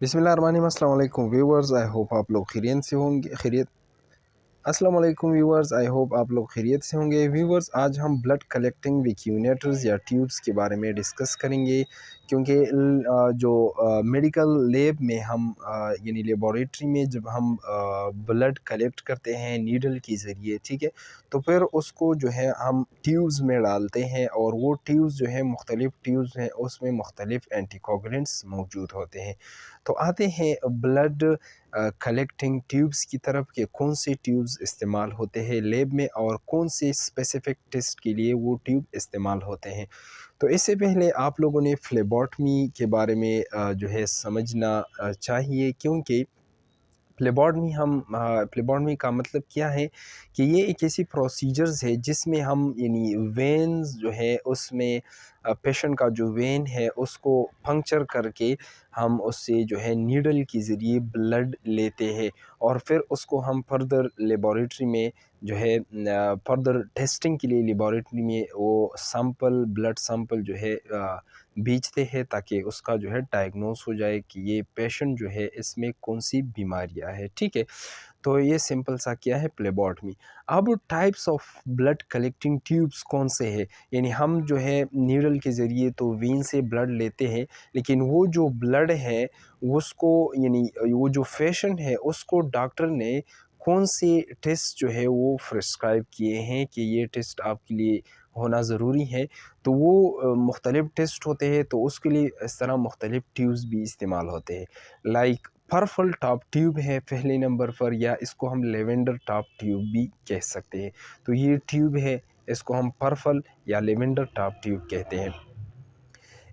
बिस्मिल्लाहिर्रहमानिर्रहीम। अस्सलाम वालेकुम व्यूवर्स, आई होप आप लोग खैरियत से होंगे। अस्सलाम वालेकुम व्यूवर्स, आई होप आप लोग खैरियत से होंगे। व्यूवर्स, आज हम ब्लड कलेक्टिंग वैक्यूनेटर्स या ट्यूब्स के बारे में डिस्कस करेंगे, क्योंकि जो मेडिकल लैब में हम यानी लेबॉरेटरी में जब हम ब्लड कलेक्ट करते हैं नीडल के ज़रिए, ठीक है, तो फिर उसको जो है हम ट्यूब्स में डालते हैं, और वो ट्यूब्स जो है मुख्तलिफ़ ट्यूब्स हैं, उसमें मुख्तलिफ़ एंटीकोगुलेंट्स मौजूद होते हैं। तो आते हैं ब्लड कलेक्टिंग ट्यूब्स की तरफ कि कौन से ट्यूब्स इस्तेमाल होते हैं लैब में और कौन से स्पेसिफ़िक टेस्ट के लिए वो ट्यूब इस्तेमाल होते हैं। तो इससे पहले आप लोगों ने फ्लेबॉटमी के बारे में जो है समझना चाहिए, क्योंकि फ्लेबॉटमी का मतलब क्या है कि ये एक ऐसी प्रोसीजर्स है जिसमें हम यानी वेन्स जो है उसमें पेशेंट का जो वेन है उसको पंक्चर करके हम उससे जो है नीडल के ज़रिए ब्लड लेते हैं, और फिर उसको हम फर्दर लेबॉरेटरी में जो है फर्दर टेस्टिंग के लिए लेबॉरेटरी में वो सैंपल ब्लड सैंपल जो है भेजते हैं, ताकि उसका जो है डायग्नोस हो जाए कि ये पेशेंट जो है इसमें कौन सी बीमारियां है, ठीक है। तो ये सिंपल सा क्या है प्लेबॉटमी। अब types of blood collecting tubes कौन से हैं, यानी हम जो है नीडल के ज़रिए तो वेन से ब्लड लेते हैं, लेकिन वो जो ब्लड है उसको यानी वो जो पेशेंट है उसको डॉक्टर ने कौन से टेस्ट जो है वो प्रिस्क्राइब किए हैं कि ये टेस्ट आपके लिए होना ज़रूरी है, तो वो मुख्तलिफ़ टेस्ट होते हैं, तो उसके लिए इस तरह मुख्तलिफ़ ट्यूब्स भी इस्तेमाल होते हैं। लाइक पर्पल टॉप ट्यूब है पहले नंबर पर, या इसको हम लेवेंडर टॉप ट्यूब भी कह सकते हैं। तो ये ट्यूब है, इसको हम पर्पल या लेवेंडर टॉप ट्यूब कहते हैं।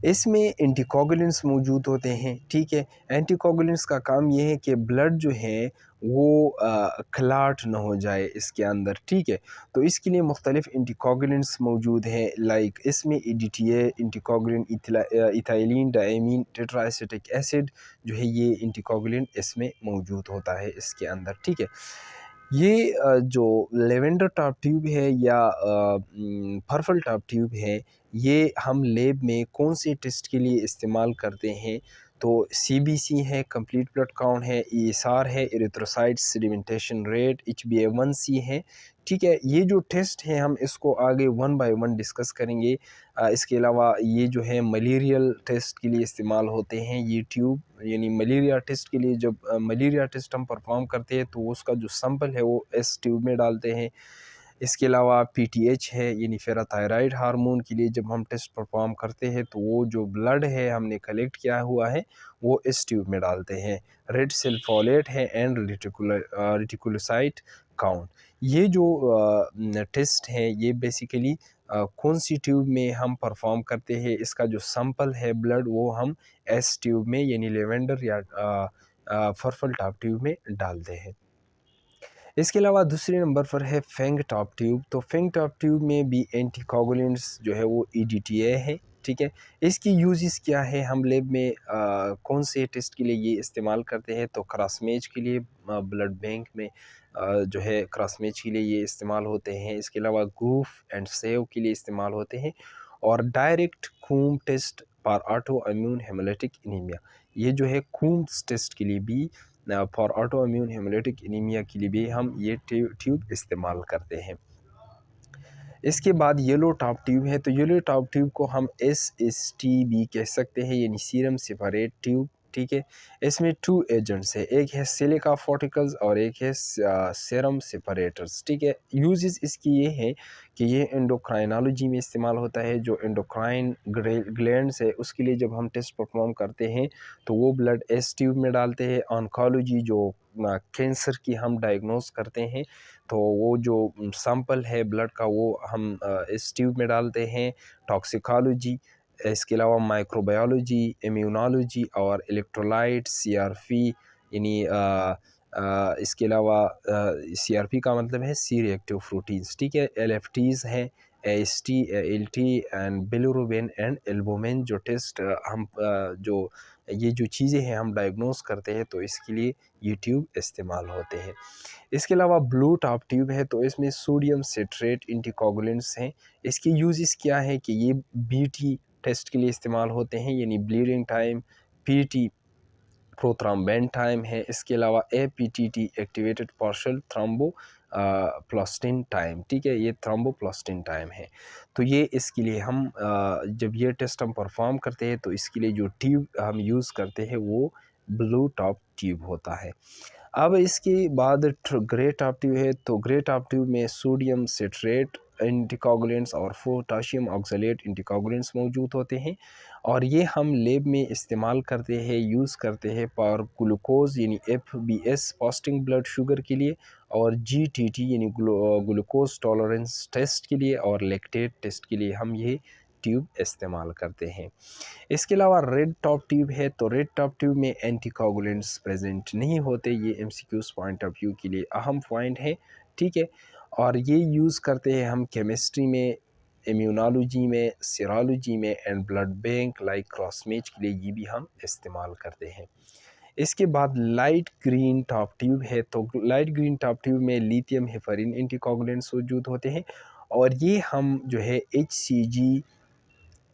इसमें एंटीकोगुलेंट्स मौजूद होते हैं, ठीक है। एंटीकोगुलेंट्स का काम ये है कि ब्लड जो है वो क्लॉट ना हो जाए इसके अंदर, ठीक है। तो इसके लिए मुख्तलिफ एंटीकोगुलेंट्स मौजूद हैं, लाइक इसमें EDTA anticoagulant, ethylene diamine tetraacetic acid जो है ये एंटीकोगुलेंट इसमें मौजूद होता है इसके अंदर, ठीक है। ये जो लेवेंडर टॉप ट्यूब है या पर्पल टॉप ट्यूब है, ये हम लैब में कौन से टेस्ट के लिए इस्तेमाल करते हैं, तो CBC है, कंप्लीट ब्लड काउंट है, ESR है, एरिथ्रोसाइट सेडिमेंटेशन रेट, HbA1c है, ठीक है। ये जो टेस्ट हैं हम इसको आगे वन बाय वन डिस्कस करेंगे। इसके अलावा ये जो है मलेरियल टेस्ट के लिए इस्तेमाल होते हैं ये ट्यूब, यानी मलेरिया टेस्ट के लिए जब मलेरिया टेस्ट हम परफॉर्म करते हैं तो उसका जो सैंपल है वो इस ट्यूब में डालते हैं। इसके अलावा PTH है, यानी पैराथायराइड हार्मोन के लिए जब हम टेस्ट परफॉर्म करते हैं तो वो जो ब्लड है हमने कलेक्ट किया हुआ है वो इस ट्यूब में डालते हैं। रेड सेल फॉलेट है एंड रेटिकुलोसाइट काउंट। ये जो टेस्ट है ये बेसिकली कौन सी ट्यूब में हम परफॉर्म करते हैं, इसका जो सैंपल है ब्लड वो हम एस ट्यूब में यानी लेवेंडर या पर्पल टॉप ट्यूब में डालते हैं। इसके अलावा दूसरे नंबर पर है फेंग टॉप ट्यूब। तो फेंग टॉप ट्यूब में भी एंटीकोगुलेंट्स जो है वो EDTA है, ठीक है। इसकी यूजेस क्या है, हम लैब में कौन से टेस्ट के लिए ये इस्तेमाल करते हैं, तो क्रॉसमेच के लिए ब्लड बैंक में जो है क्रॉसमेच के लिए ये इस्तेमाल होते हैं। इसके अलावा ग्रूफ एंड सेव के लिए इस्तेमाल होते हैं, और डायरेक्ट खून test for autoimmune haemolytic anaemia, ये जो है खून टेस्ट के लिए भी for autoimmune haemolytic anaemia के लिए भी हम ये ट्यूब इस्तेमाल करते हैं। इसके बाद येलो टॉप ट्यूब है, तो येलो टॉप ट्यूब को हम SST भी कह सकते हैं, यानी सीरम सेपरेट ट्यूब, ठीक है। इसमें 2 एजेंट्स है, एक है सिलिका फोर्टिकल्स और एक है सेरम सेपरेटर्स, ठीक है। यूजेस इसकी ये है कि ये एंडोक्राइनोलॉजी में इस्तेमाल होता है, जो एंडोक्राइन ग्लैंड्स है उसके लिए जब हम टेस्ट परफॉर्म करते हैं तो वो ब्लड इस ट्यूब में डालते हैं। ऑन्कोलॉजी जो कैंसर की हम डायग्नोस करते हैं तो वो जो सैंपल है ब्लड का वो हम इस ट्यूब में डालते हैं। टॉक्सिकोलॉजी, इसके अलावा माइक्रोबायोलॉजी, इम्यूनोलॉजी और इलेक्ट्रोलाइट, CRP, यानी इसके अलावा CRP का मतलब है सी रिएक्टिव प्रोटीन्स, ठीक है। LFTs हैं, AST, ALT and bilirubin and albumin, जो टेस्ट हम जो ये जो चीज़ें हैं हम डायग्नोस करते हैं तो इसके लिए ये ट्यूब इस्तेमाल होते हैं। इसके अलावा ब्लू टॉप ट्यूब है, तो इसमें सोडियम सिट्रेट एंटीकोगुलेंट्स हैं। इसके यूजेस क्या है कि ये BT टेस्ट के लिए इस्तेमाल होते हैं, यानी ब्लीडिंग टाइम, PT प्रोथ्राम्बेंटाइम है, इसके अलावा APTT activated partial thromboplastin time, ठीक है, ये थ्रोम्बोप्लास्टिन टाइम है। तो ये इसके लिए हम जब ये टेस्ट हम परफॉर्म करते हैं तो इसके लिए जो ट्यूब हम यूज़ करते हैं वो ब्लू टॉप ट्यूब होता है। अब इसके बाद ग्रे टॉप ट्यूब है, तो ग्रे टॉप ट्यूब में सोडियम सिट्रेट एंटीकोगुलेंट्स और पोटाशियम ऑक्सलेट एंटीकोगुलेंट्स मौजूद होते हैं, और ये हम लैब में इस्तेमाल करते हैं, यूज़ करते हैं पर ग्लूकोज यानी एफबीएस फास्टिंग ब्लड शुगर के लिए, और जीटीटी यानी ग्लूकोज टॉलरेंस टेस्ट के लिए, और लैक्टेट टेस्ट के लिए हम ये ट्यूब इस्तेमाल करते हैं। इसके अलावा रेड टॉप ट्यूब है, तो रेड टॉप ट्यूब में एंटीकोगुलेंट्स प्रेजेंट नहीं होते। ये एमसीक्यूज़ पॉइंट ऑफ व्यू के लिए अहम पॉइंट है, ठीक है। और ये यूज़ करते हैं हम केमिस्ट्री में, इम्यूनोलॉजी में, सीरोलॉजी में एंड ब्लड बैंक लाइक क्रॉसमेच के लिए ये भी हम इस्तेमाल करते हैं। इसके बाद लाइट ग्रीन टॉप ट्यूब है, तो लाइट ग्रीन टॉप ट्यूब में लिथियम हेपरिन एंटीकोगुलेंट्स मौजूद होते हैं, और ये हम जो है एचसीजी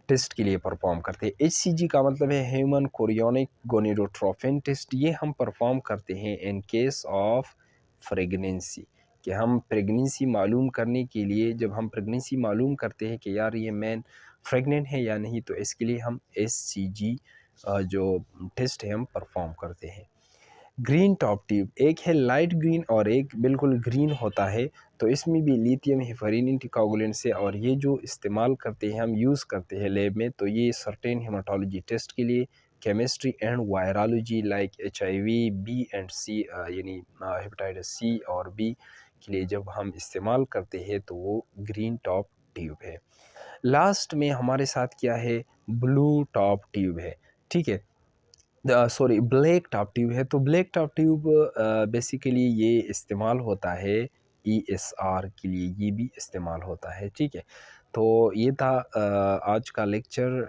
टेस्ट के लिए परफॉर्म करते हैं। एचसीजी का मतलब है ह्यूमन कोरियोनिक गोनिडोट्रोफिन टेस्ट। ये हम परफॉर्म करते हैं इन केस ऑफ प्रेगनेंसी, कि हम प्रेगनेंसी मालूम करने के लिए, जब हम प्रेगनेंसी मालूम करते हैं कि यार ये मैन प्रेग्नेंट है या नहीं, तो इसके लिए हम एचसीजी जो टेस्ट है हम परफॉर्म करते हैं। ग्रीन टॉप ट्यूब, एक है लाइट ग्रीन और एक बिल्कुल ग्रीन होता है, तो इसमें भी लिथियम हेपरिन एंटीकोगुलेंट से, और ये जो इस्तेमाल करते हैं हम यूज़ करते हैं लैब में, तो ये सर्टेन हेमाटोलॉजी टेस्ट के लिए, chemistry and virology like HIV B and C यानी हेपेटाइटिस सी और बी के लिए जब हम इस्तेमाल करते हैं तो वो ग्रीन टॉप ट्यूब है। लास्ट में हमारे साथ क्या है, ब्लू टॉप ट्यूब है, ठीक है, सॉरी ब्लैक टॉप ट्यूब है। तो ब्लैक टॉप ट्यूब बेसिकली ये इस्तेमाल होता है ईएसआर के लिए, ये भी इस्तेमाल होता है, ठीक है। तो ये था आज का lecture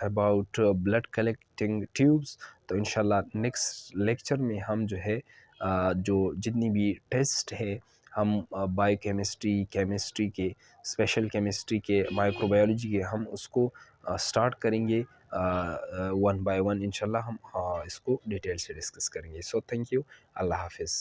about blood collecting tubes. तो इंशाल्लाह नेक्स्ट लेक्चर में हम जो है जो जितनी भी टेस्ट है हम बायोकेमिस्ट्री, केमिस्ट्री के, स्पेशल केमिस्ट्री के, माइक्रोबायोलॉजी के, हम उसको स्टार्ट करेंगे वन बाय वन। इंशाल्लाह हम इसको डिटेल से डिस्कस करेंगे। सो थैंक यू, अल्लाह हाफिज़।